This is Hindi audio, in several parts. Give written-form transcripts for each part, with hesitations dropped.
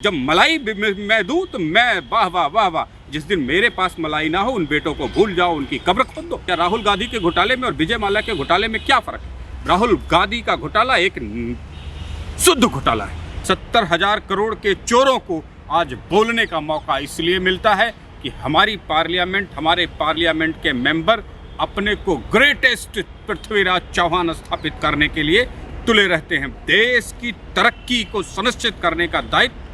जब मलाई मैं दूं तो मैं वाह वाह वाह वाह। जिस दिन मेरे पास मलाई ना हो उन बेटों को भूल जाओ, उनकी कब्र खोद दो। क्या राहुल गांधी के घोटाले में और विजय माल्या के घोटाले में क्या फर्क है? राहुल गांधी का घोटाला एक शुद्ध घोटाला है। 70,000 करोड़ के चोरों को आज बोलने का मौका इसलिए मिलता है कि हमारे पार्लियामेंट के मेंबर अपने को ग्रेटेस्ट पृथ्वीराज चौहान स्थापित करने के लिए तुले रहते हैं। देश की तरक्की को सुनिश्चित करने का दायित्व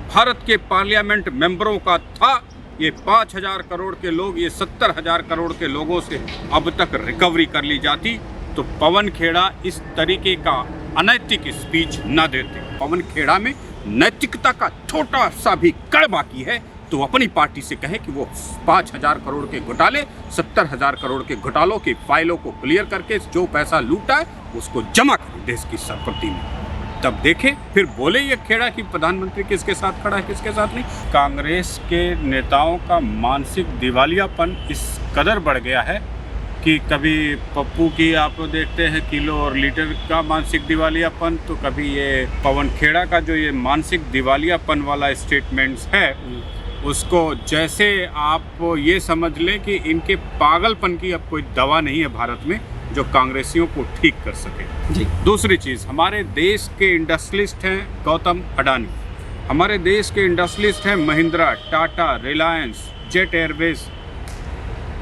भारत के पार्लियामेंट मेंबरों का था। ये 5,000 करोड़ के लोग, ये 70,000 करोड़ के लोगों से अब तक रिकवरी कर ली जाती तो पवन खेड़ा इस तरीके का अनैतिक स्पीच न देते। पवन खेड़ा में नैतिकता का छोटा सा भी कण बाकी है तो अपनी पार्टी से कहे कि वो 5,000 करोड़ के घोटाले, 70,000 करोड़ के घोटालों की फाइलों को क्लियर करके जो पैसा लूटा है उसको जमा करें देश की संपत्ति में। तब देखें, फिर बोले ये खेड़ा कि प्रधानमंत्री किसके साथ खड़ा है किसके साथ नहीं। कांग्रेस के नेताओं का मानसिक दिवालियापन इस कदर बढ़ गया है कि कभी पप्पू की आप देखते हैं किलो और लीटर का मानसिक दिवालियापन, तो कभी ये पवन खेड़ा का जो ये मानसिक दिवालियापन वाला स्टेटमेंट्स है उसको जैसे आप ये समझ लें कि इनके पागलपन की अब कोई दवा नहीं है भारत में जो कांग्रेसियों को ठीक कर सके जी। दूसरी चीज़, हमारे देश के इंडस्ट्रियलिस्ट हैं गौतम अडानी, हमारे देश के इंडस्ट्रियलिस्ट हैं महिंद्रा, टाटा, रिलायंस, जेट एयरवेज।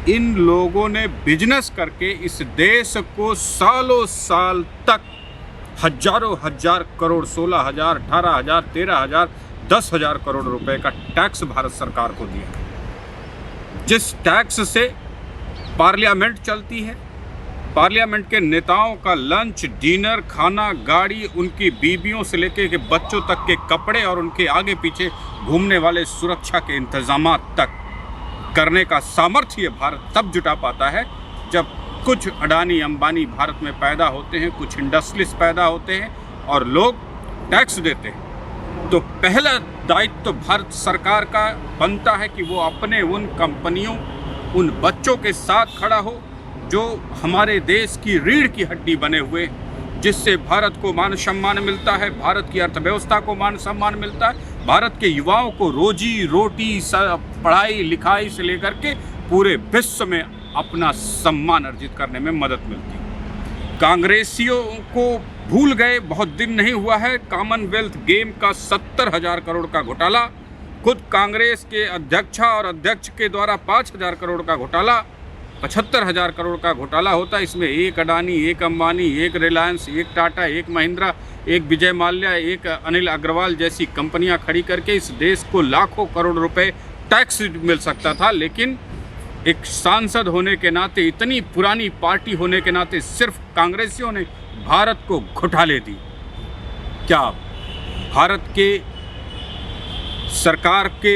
इन लोगों ने बिजनेस करके इस देश को सालों साल तक हजारों हजार करोड़, 16,000, 18,000, 13,000, 10,000 करोड़ रुपए का टैक्स भारत सरकार को दिया, जिस टैक्स से पार्लियामेंट चलती है। पार्लियामेंट के नेताओं का लंच, डिनर, खाना, गाड़ी, उनकी बीवियों से लेकर के बच्चों तक के कपड़े और उनके आगे पीछे घूमने वाले सुरक्षा के इंतजामात तक करने का सामर्थ्य भारत तब जुटा पाता है जब कुछ अडानी अंबानी भारत में पैदा होते हैं, कुछ इंडस्ट्रियलिस्ट पैदा होते हैं और लोग टैक्स देते हैं। तो पहला दायित्व तो भारत सरकार का बनता है कि वो अपने उन कंपनियों, उन बच्चों के साथ खड़ा हो जो हमारे देश की रीढ़ की हड्डी बने हुए, जिससे भारत को मान सम्मान मिलता है, भारत की अर्थव्यवस्था को मान सम्मान मिलता है, भारत के युवाओं को रोजी रोटी, पढ़ाई लिखाई से लेकर के पूरे विश्व में अपना सम्मान अर्जित करने में मदद मिलती है। कांग्रेसियों को भूल गए, बहुत दिन नहीं हुआ है कॉमनवेल्थ गेम का 70,000 करोड़ का घोटाला, खुद कांग्रेस के अध्यक्षा और अध्यक्ष के द्वारा 5,000 करोड़ का घोटाला, 75,000 करोड़ का घोटाला होता है। इसमें एक अडानी, एक अंबानी, एक रिलायंस, एक टाटा, एक महिंद्रा, एक विजय माल्या, एक अनिल अग्रवाल जैसी कंपनियां खड़ी करके इस देश को लाखों करोड़ रुपए टैक्स मिल सकता था। लेकिन एक सांसद होने के नाते, इतनी पुरानी पार्टी होने के नाते सिर्फ कांग्रेसियों ने भारत को घोटाले दी। क्या भारत के सरकार के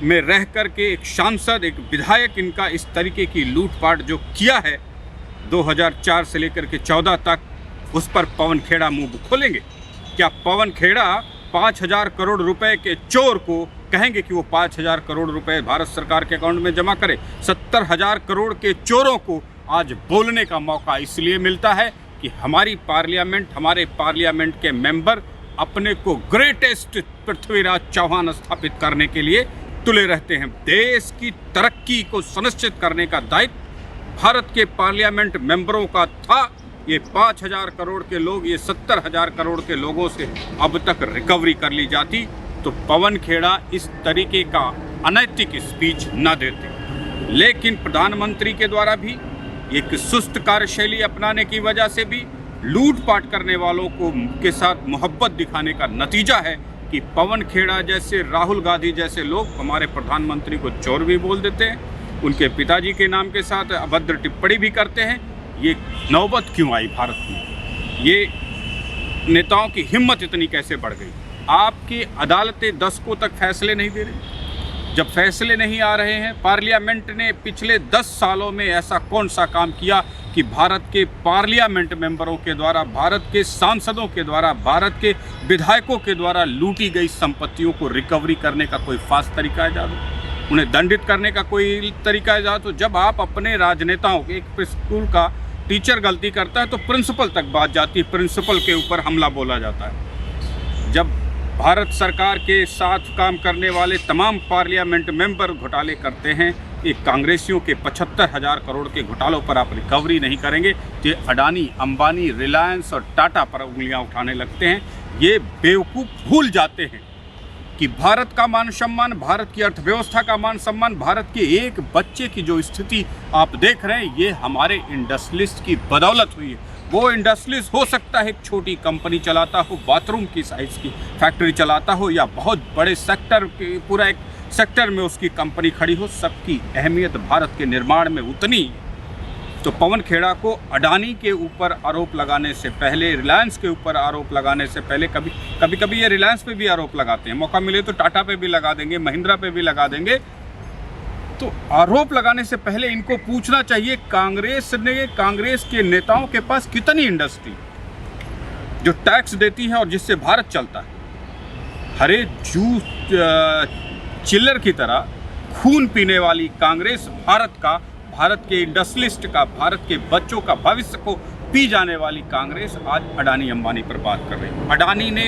में रह कर के एक सांसद, एक विधायक इनका इस तरीके की लूटपाट जो किया है 2004 से लेकर के 14 तक, उस पर पवन खेड़ा मुंह खोलेंगे? क्या पवन खेड़ा 5,000 करोड़ रुपए के चोर को कहेंगे कि वो 5,000 करोड़ रुपए भारत सरकार के अकाउंट में जमा करे? 70,000 करोड़ के चोरों को आज बोलने का मौका इसलिए मिलता है कि हमारे पार्लियामेंट के मेंबर अपने को ग्रेटेस्ट पृथ्वीराज चौहान स्थापित करने के लिए तुले रहते हैं। देश की तरक्की को सुनिश्चित करने का दायित्व भारत के पार्लियामेंट मेंबरों का था। ये 5,000 करोड़ के लोग, ये 70,000 करोड़ के लोगों से अब तक रिकवरी कर ली जाती तो पवन खेड़ा इस तरीके का अनैतिक स्पीच न देते। लेकिन प्रधानमंत्री के द्वारा भी एक सुस्त कार्यशैली अपनाने की वजह से भी लूटपाट करने वालों को के साथ मोहब्बत दिखाने का नतीजा है कि पवन खेड़ा जैसे, राहुल गांधी जैसे लोग हमारे प्रधानमंत्री को चोर भी बोल देते हैं, उनके पिताजी के नाम के साथ अभद्र टिप्पणी भी करते हैं। ये नौबत क्यों आई भारत में? ये नेताओं की हिम्मत इतनी कैसे बढ़ गई? आपकी अदालतें दशकों तक फैसले नहीं दे रही। जब फैसले नहीं आ रहे हैं, पार्लियामेंट ने पिछले 10 सालों में ऐसा कौन सा काम किया कि भारत के पार्लियामेंट मेंबरों के द्वारा, भारत के सांसदों के द्वारा, भारत के विधायकों के द्वारा लूटी गई संपत्तियों को रिकवरी करने का कोई खास तरीका इजाद हो, उन्हें दंडित करने का कोई तरीका इजाद हो? जब आप अपने राजनेताओं के, एक स्कूल का टीचर गलती करता है तो प्रिंसिपल तक बात जाती है, प्रिंसिपल के ऊपर हमला बोला जाता है। जब भारत सरकार के साथ काम करने वाले तमाम पार्लियामेंट मेंबर घोटाले करते हैं। ये कांग्रेसियों के 75,000 करोड़ के घोटालों पर आप रिकवरी नहीं करेंगे तो ये अडानी, अंबानी, रिलायंस और टाटा पर उंगलियां उठाने लगते हैं। ये बेवकूफ़ भूल जाते हैं कि भारत का मान सम्मान, भारत की अर्थव्यवस्था का मान सम्मान, भारत के एक बच्चे की जो स्थिति आप देख रहे हैं, ये हमारे इंडस्ट्रियलिस्ट की बदौलत हुई है। वो इंडस्ट्रियलिस्ट हो सकता है एक छोटी कंपनी चलाता हो, बाथरूम की साइज़ की फैक्ट्री चलाता हो, या बहुत बड़े सेक्टर के पूरा एक सेक्टर में उसकी कंपनी खड़ी हो, सबकी अहमियत भारत के निर्माण में उतनी है। तो पवन खेड़ा को अडानी के ऊपर आरोप लगाने से पहले, रिलायंस के ऊपर आरोप लगाने से पहले, कभी ये रिलायंस पे भी आरोप लगाते हैं, मौका मिले तो टाटा पे भी लगा देंगे, महिंद्रा पे भी लगा देंगे। तो आरोप लगाने से पहले इनको पूछना चाहिए कांग्रेस के नेताओं के पास कितनी इंडस्ट्री जो टैक्स देती है और जिससे भारत चलता है। हरे जूस चिल्लर की तरह खून पीने वाली कांग्रेस भारत के इंडस्ट्रियलिस्ट का, भारत के बच्चों का भविष्य को पी जाने वाली कांग्रेस आज अडानी अंबानी पर बात कर रही है। अडानी ने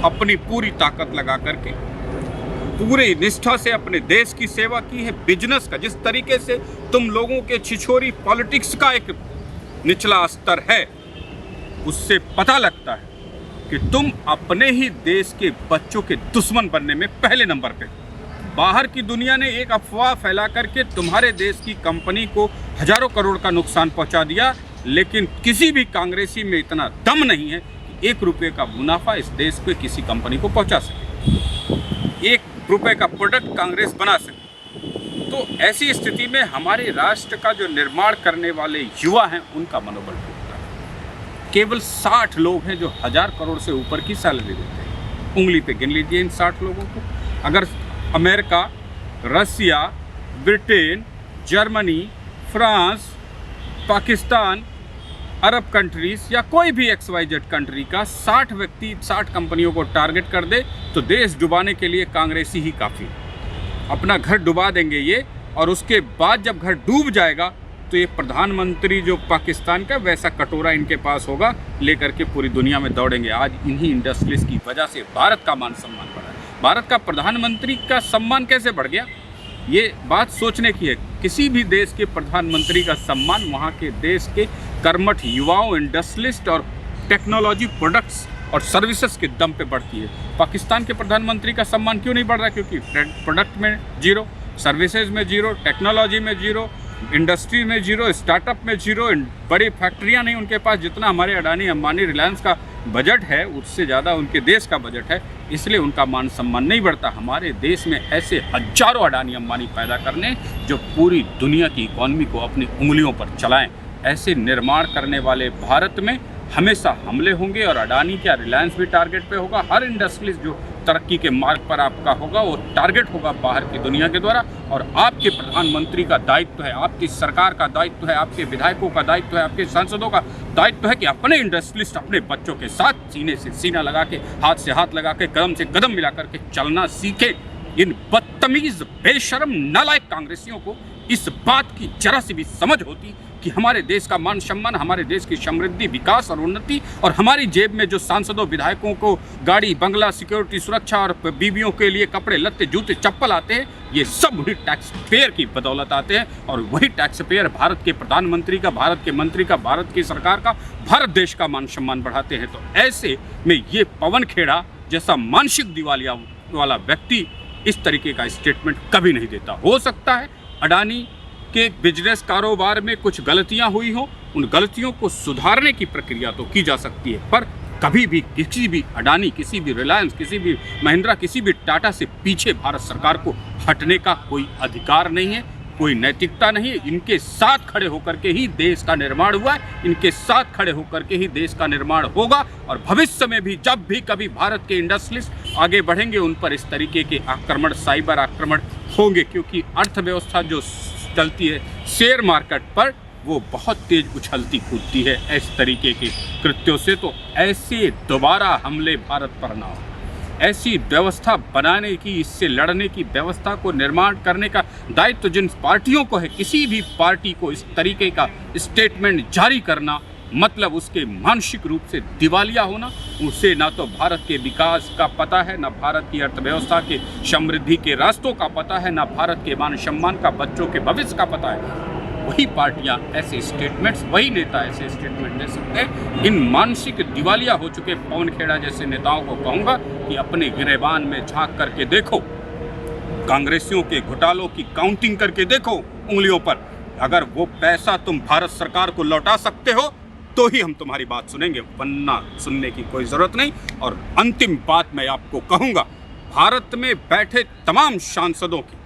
अपनी पूरी ताकत लगा करके, पूरी निष्ठा से अपने देश की सेवा की है। बिजनेस का जिस तरीके से तुम लोगों के छिछोरी पॉलिटिक्स का एक निचला स्तर है, उससे पता लगता है कि तुम अपने ही देश के बच्चों के दुश्मन बनने में पहले नंबर पे। बाहर की दुनिया ने एक अफवाह फैला करके तुम्हारे देश की कंपनी को हजारों करोड़ का नुकसान पहुंचा दिया, लेकिन किसी भी कांग्रेसी में इतना दम नहीं है कि 1 रुपये का मुनाफा इस देश पे किसी कंपनी को पहुंचा सके, 1 रुपये का प्रोडक्ट कांग्रेस बना सके। तो ऐसी स्थिति में हमारे राष्ट्र का जो निर्माण करने वाले युवा हैं, उनका मनोबल टूटता है। केवल 60 लोग हैं जो 1000 करोड़ से ऊपर की सैलरी देते हैं। उंगली पे गिन लीजिए इन 60 लोगों को। अगर अमेरिका, रसिया, ब्रिटेन, जर्मनी, फ्रांस, पाकिस्तान, अरब कंट्रीज़ या कोई भी XYZ कंट्री का 60 व्यक्ति 60 कंपनियों को टारगेट कर दे तो देश डुबाने के लिए कांग्रेसी ही काफ़ी है। अपना घर डुबा देंगे ये, और उसके बाद जब घर डूब जाएगा तो ये प्रधानमंत्री जो पाकिस्तान का, वैसा कटोरा इनके पास होगा, लेकर के पूरी दुनिया में दौड़ेंगे। आज इन्हीं इंडस्ट्रीज की वजह से भारत का मान सम्मान बढ़ा है। भारत का प्रधानमंत्री का सम्मान कैसे बढ़ गया, ये बात सोचने की है। किसी भी देश के प्रधानमंत्री का सम्मान वहाँ के देश के कर्मठ युवाओं, इंडस्ट्रियलिस्ट और टेक्नोलॉजी प्रोडक्ट्स और सर्विसेज के दम पे बढ़ती है। पाकिस्तान के प्रधानमंत्री का सम्मान क्यों नहीं बढ़ रहा? क्योंकि प्रोडक्ट में जीरो, सर्विसेज में जीरो, टेक्नोलॉजी में जीरो, इंडस्ट्री में जीरो, स्टार्टअप में जीरो, बड़ी फैक्ट्रियाँ नहीं उनके पास। जितना हमारे अडानी, अंबानी, रिलायंस का बजट है, उससे ज़्यादा उनके देश का बजट है, इसलिए उनका मान सम्मान नहीं बढ़ता। हमारे देश में ऐसे हजारों अडानी अंबानी पैदा करने जो पूरी दुनिया की इकॉनमी को अपनी उंगलियों पर चलाएं। ऐसे निर्माण करने वाले भारत में हमेशा हमले होंगे, और अडानी क्या, रिलायंस भी टारगेट पे होगा। हर इंडस्ट्री जो तरक्की के मार्ग पर आपका होगा वो टारगेट होगा बाहर की दुनिया के द्वारा। और आपके प्रधानमंत्री का दायित्व है, आपकी सरकार का दायित्व है, आपके विधायकों का दायित्व है, आपके सांसदों का दायित्व है कि अपने इंडस्ट्रियलिस्ट अपने बच्चों के साथ सीने से सीना लगा के, हाथ से हाथ लगा के, कदम से कदम मिला करके चलना सीखें। इन बदतमीज, बेशर्म, नालायक कांग्रेसियों को इस बात की जरा सी भी समझ होती कि हमारे देश का मान सम्मान, हमारे देश की समृद्धि, विकास और उन्नति, और हमारी जेब में जो सांसदों, विधायकों को गाड़ी, बंगला, सिक्योरिटी, सुरक्षा और बीवियों के लिए कपड़े, लत्ते, जूते, चप्पल आते हैं, ये सब वही टैक्स पेयर की बदौलत आते हैं। और वही टैक्स पेयर भारत के प्रधानमंत्री का, भारत के मंत्री का, भारत की सरकार का, भारत देश का मान सम्मान बढ़ाते हैं। तो ऐसे में ये पवन खेड़ा जैसा मानसिक दिवालिया वाला व्यक्ति इस तरीके का स्टेटमेंट कभी नहीं देता। हो सकता है अडानी के बिजनेस कारोबार में कुछ गलतियां हुई हों, उन गलतियों को सुधारने की प्रक्रिया तो की जा सकती है, पर कभी भी किसी भी अडानी, किसी भी रिलायंस, किसी भी महिंद्रा, किसी भी टाटा से पीछे भारत सरकार को हटने का कोई अधिकार नहीं है, कोई नैतिकता नहीं है। इनके साथ खड़े होकर के ही देश का निर्माण हुआ है, इनके साथ खड़े होकर के ही देश का निर्माण होगा। और भविष्य में भी जब भी कभी भारत के इंडस्ट्रियलिस्ट आगे बढ़ेंगे, उन पर इस तरीके के आक्रमण, साइबर आक्रमण होंगे, क्योंकि अर्थव्यवस्था जो चलती है शेयर मार्केट पर, वो बहुत तेज उछलती कूदती है इस तरीके के कृत्यों से। तो ऐसे दोबारा हमले भारत पर ना हो, ऐसी व्यवस्था बनाने की, इससे लड़ने की व्यवस्था को निर्माण करने का दायित्व जिन पार्टियों को है, किसी भी पार्टी को इस तरीके का स्टेटमेंट जारी करना मतलब उसके मानसिक रूप से दिवालिया होना। उसे ना तो भारत के विकास का पता है, ना भारत की अर्थव्यवस्था के समृद्धि के रास्तों का पता है, ना भारत के मान सम्मान का, बच्चों के भविष्य का पता है। वही पार्टियां ऐसे स्टेटमेंट्स, वही नेता ऐसे स्टेटमेंट दे सकते हैं। इन मानसिक दिवालिया हो चुके पवन खेड़ा जैसे नेताओं को कहूँगा कि अपने गिरेबान में झांक करके देखो, कांग्रेसियों के घोटालों की काउंटिंग करके देखो उंगलियों पर। अगर वो पैसा तुम भारत सरकार को लौटा सकते हो तो ही हम तुम्हारी बात सुनेंगे, वरना सुनने की कोई जरूरत नहीं। और अंतिम बात मैं आपको कहूँगा, भारत में बैठे तमाम सांसदों की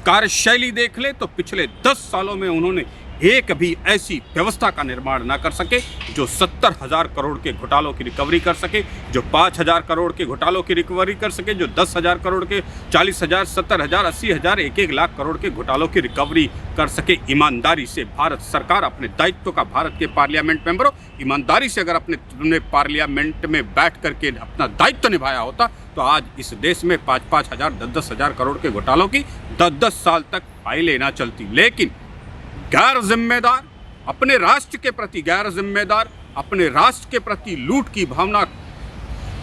कार्यशैली देख ले तो पिछले 10 सालों में उन्होंने एक भी ऐसी व्यवस्था का निर्माण ना कर सके जो 70,000 करोड़ के घोटालों की रिकवरी कर सके, जो 5,000 करोड़ के घोटालों की रिकवरी कर सके, जो 10,000 करोड़ के, 40,000, 70,000, 80,000, 1-1 लाख करोड़ के घोटालों की रिकवरी कर सके। ईमानदारी से भारत सरकार अपने दायित्व का, भारत के पार्लियामेंट मेंबरों, ईमानदारी से अगर अपने पार्लियामेंट में बैठ करके अपना दायित्व निभाया होता तो आज इस देश में 5-5,000, 10-10,000 करोड़ के घोटालों की 10-10 साल तक फाइलें ना चलती। लेकिन गैर जिम्मेदार, अपने राष्ट्र के प्रति गैर जिम्मेदार, अपने राष्ट्र के प्रति लूट की भावना,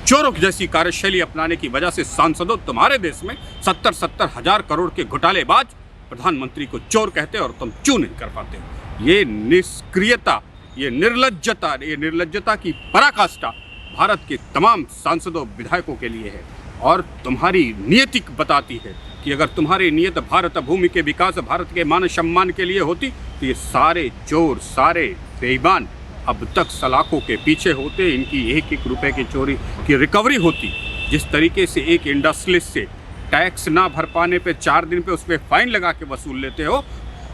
चोरों जैसी कार्यशैली अपनाने की वजह से सांसदों तुम्हारे देश में 70-70 हजार करोड़ के घोटालेबाज प्रधानमंत्री को चोर कहते और तुम चू नहीं कर पाते हो। ये निष्क्रियता, ये निर्लज्जता की पराकाष्ठा भारत के तमाम सांसदों, विधायकों के लिए है। और तुम्हारी नीति बताती है कि अगर तुम्हारी नीयत भारत भूमि के विकास, भारत के मान सम्मान के लिए होती तो ये सारे चोर, सारे बेईमान अब तक सलाखों के पीछे होते, इनकी 1-1 रुपए की चोरी की रिकवरी होती। जिस तरीके से एक इंडस्ट्रियलिस्ट से टैक्स ना भर पाने पे 4 दिन पे उस पर फाइन लगा के वसूल लेते हो,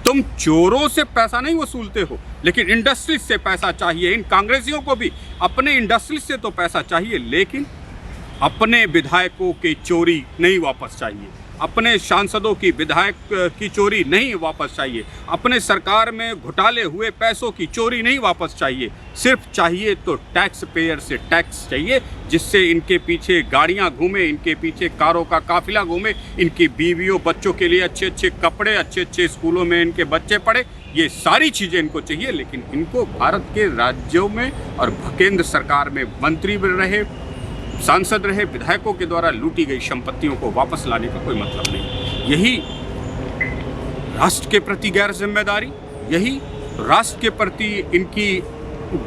तुम चोरों से पैसा नहीं वसूलते हो, लेकिन इंडस्ट्री से पैसा चाहिए। इन कांग्रेसियों को भी अपने इंडस्ट्री से तो पैसा चाहिए, लेकिन अपने विधायकों की चोरी नहीं वापस चाहिए, अपने सांसदों की विधायक की चोरी नहीं वापस चाहिए, अपने सरकार में घोटाले हुए पैसों की चोरी नहीं वापस चाहिए। सिर्फ चाहिए तो टैक्स पेयर से टैक्स चाहिए, जिससे इनके पीछे गाड़ियां घूमे, इनके पीछे कारों का काफिला घूमे, इनकी बीवियों, बच्चों के लिए अच्छे अच्छे कपड़े, अच्छे अच्छे स्कूलों में इनके बच्चे पढ़े। ये सारी चीज़ें इनको चाहिए, लेकिन इनको भारत के राज्यों में और केंद्र सरकार में मंत्री रहे, सांसद रहे, विधायकों के द्वारा लूटी गई संपत्तियों को वापस लाने का कोई मतलब नहीं। यही राष्ट्र के प्रति गैर जिम्मेदारी, यही राष्ट्र के प्रति इनकी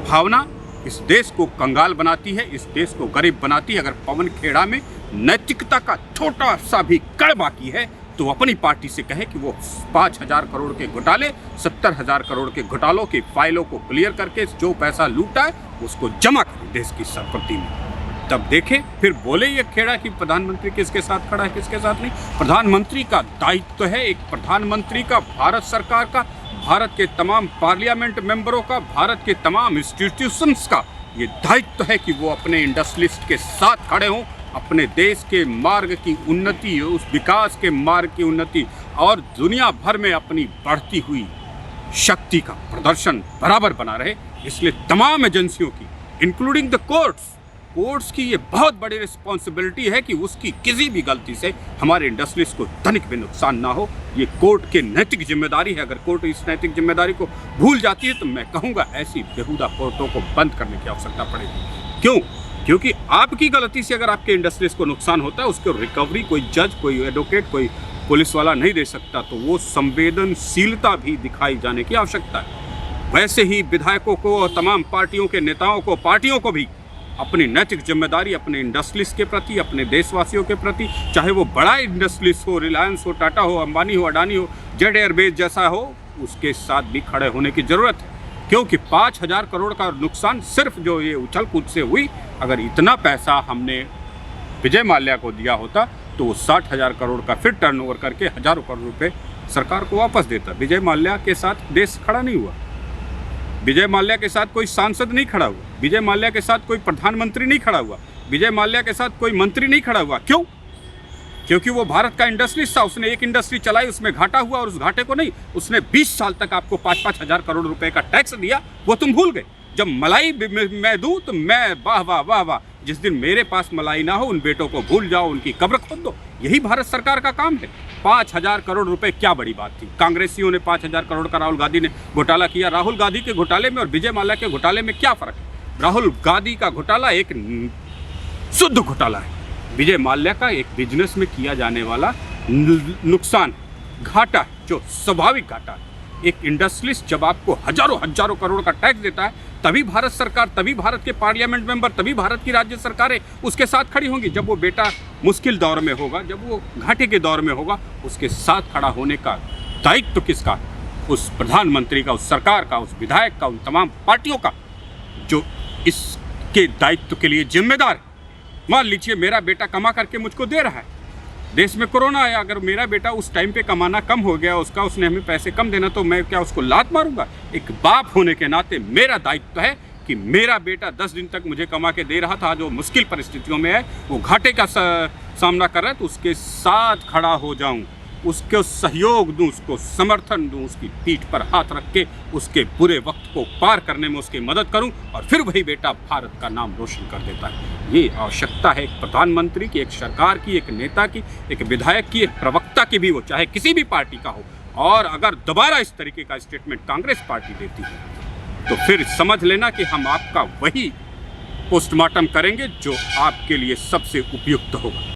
भावना इस देश को कंगाल बनाती है, इस देश को गरीब बनाती है। अगर पवन खेड़ा में नैतिकता का छोटा सा भी कण बाकी है तो अपनी पार्टी से कहे कि वो 5,000 करोड़ के घोटाले, 70,000 करोड़ के घोटालों की फाइलों को क्लियर करके जो पैसा लूटा है उसको जमा करे देश की संपत्ति में। तब देखें, फिर बोले ये खेड़ा कि प्रधानमंत्री किसके साथ खड़ा है, किसके साथ नहीं। प्रधानमंत्री का दायित्व है, एक प्रधानमंत्री का, भारत सरकार का, भारत के तमाम पार्लियामेंट मेंबरों का, भारत के तमाम इंस्टीट्यूशंस का ये दायित्व है कि वो अपने इंडस्ट्रियलिस्ट के साथ खड़े हों, अपने देश के मार्ग की उन्नति, उस विकास के मार्ग की उन्नति और दुनिया भर में अपनी बढ़ती हुई शक्ति का प्रदर्शन बराबर बना रहे। इसलिए तमाम एजेंसियों की, इंक्लूडिंग द कोर्ट्स की ये बहुत बड़ी रिस्पॉन्सिबिलिटी है कि उसकी किसी भी गलती से हमारे इंडस्ट्रीज को तनिक भी नुकसान ना हो। ये कोर्ट की नैतिक जिम्मेदारी है। अगर कोर्ट इस नैतिक जिम्मेदारी को भूल जाती है तो मैं कहूँगा ऐसी बेहुदा कोर्टों को बंद करने की आवश्यकता पड़ेगी। क्यों? क्योंकि आपकी गलती से अगर आपके इंडस्ट्रीज को नुकसान होता है, उसको रिकवरी कोई जज, कोई एडवोकेट, कोई पुलिस वाला नहीं दे सकता, तो वो संवेदनशीलता भी दिखाई जाने की आवश्यकता है। वैसे ही विधायकों को और तमाम पार्टियों के नेताओं को, पार्टियों को भी अपनी नैतिक जिम्मेदारी अपने इंडस्ट्रीज के प्रति, अपने देशवासियों के प्रति, चाहे वो बड़ा इंडस्ट्रीज हो, रिलायंस हो, टाटा हो, अंबानी हो, अडानी हो, जेट एयरवेज जैसा हो, उसके साथ भी खड़े होने की ज़रूरत है। क्योंकि 5,000 करोड़ का नुकसान सिर्फ जो ये उछल कूद से हुई, अगर इतना पैसा हमने विजय माल्या को दिया होता तो वो 60,000 करोड़ का फिर टर्नओवर करके हज़ारों करोड़ रुपए सरकार को वापस देता। विजय माल्या के साथ देश खड़ा नहीं हुआ, विजय माल्या के साथ कोई सांसद नहीं खड़ा हुआ, विजय माल्या के साथ कोई प्रधानमंत्री नहीं खड़ा हुआ, विजय माल्या के साथ कोई मंत्री नहीं खड़ा हुआ। क्यों? क्योंकि वो भारत का इंडस्ट्रीज था, उसने एक इंडस्ट्री चलाई, उसमें घाटा हुआ और उस घाटे को नहीं, उसने 20 साल तक आपको 5-5 हज़ार करोड़ रुपए का टैक्स दिया, वो तुम भूल गए। जब मलाई मैं दूं तो मैं वाह वाह वाह वाह, जिस दिन मेरे पास मलाई ना हो उन बेटों को भूल जाओ, उनकी कब्र खोद दो। यही भारत सरकार का काम है। 5,000 करोड़ रुपए क्या बड़ी बात थी? कांग्रेसियों ने 5,000 करोड़ का राहुल गांधी ने घोटाला किया। राहुल गांधी के घोटाले में और विजय माल्या के घोटाले में क्या फर्क है? राहुल गांधी का घोटाला एक शुद्ध घोटाला है। विजय माल्या का एक बिजनेस में किया जाने वाला नुकसान, घाटा, जो स्वाभाविक घाटा है। एक इंडस्ट्रियलिस्ट जब आपको हजारों करोड़ का टैक्स देता है, तभी भारत सरकार, तभी भारत के पार्लियामेंट मेंबर, तभी भारत की राज्य सरकारें उसके साथ खड़ी होंगी। जब वो बेटा मुश्किल दौर में होगा, जब वो घाटे के दौर में होगा, उसके साथ खड़ा होने का दायित्व तो किसका? उस प्रधानमंत्री का, उस सरकार का, उस विधायक का, उन तमाम पार्टियों का जो इसके दायित्व के लिए जिम्मेदार है। मान लीजिए मेरा बेटा कमा करके मुझको दे रहा है, देश में कोरोना आया, अगर मेरा बेटा उस टाइम पे कमाना कम हो गया, उसने हमें पैसे कम देना, तो मैं क्या उसको लात मारूंगा? एक बाप होने के नाते मेरा दायित्व है कि मेरा बेटा 10 दिन तक मुझे कमा के दे रहा था, जो मुश्किल परिस्थितियों में है, वो घाटे का सामना कर रहा है, तो उसके साथ खड़ा हो जाऊं, उसको सहयोग दूं, उसको समर्थन दूं, उसकी पीठ पर हाथ रख के उसके बुरे वक्त को पार करने में उसकी मदद करूं, और फिर वही बेटा भारत का नाम रोशन कर देता है। ये आवश्यकता है एक प्रधानमंत्री की, एक सरकार की, एक नेता की, एक विधायक की, एक प्रवक्ता की भी, वो चाहे किसी भी पार्टी का हो। और अगर दोबारा इस तरीके का स्टेटमेंट कांग्रेस पार्टी देती है, तो फिर समझ लेना कि हम आपका वही पोस्टमार्टम करेंगे जो आपके लिए सबसे उपयुक्त होगा।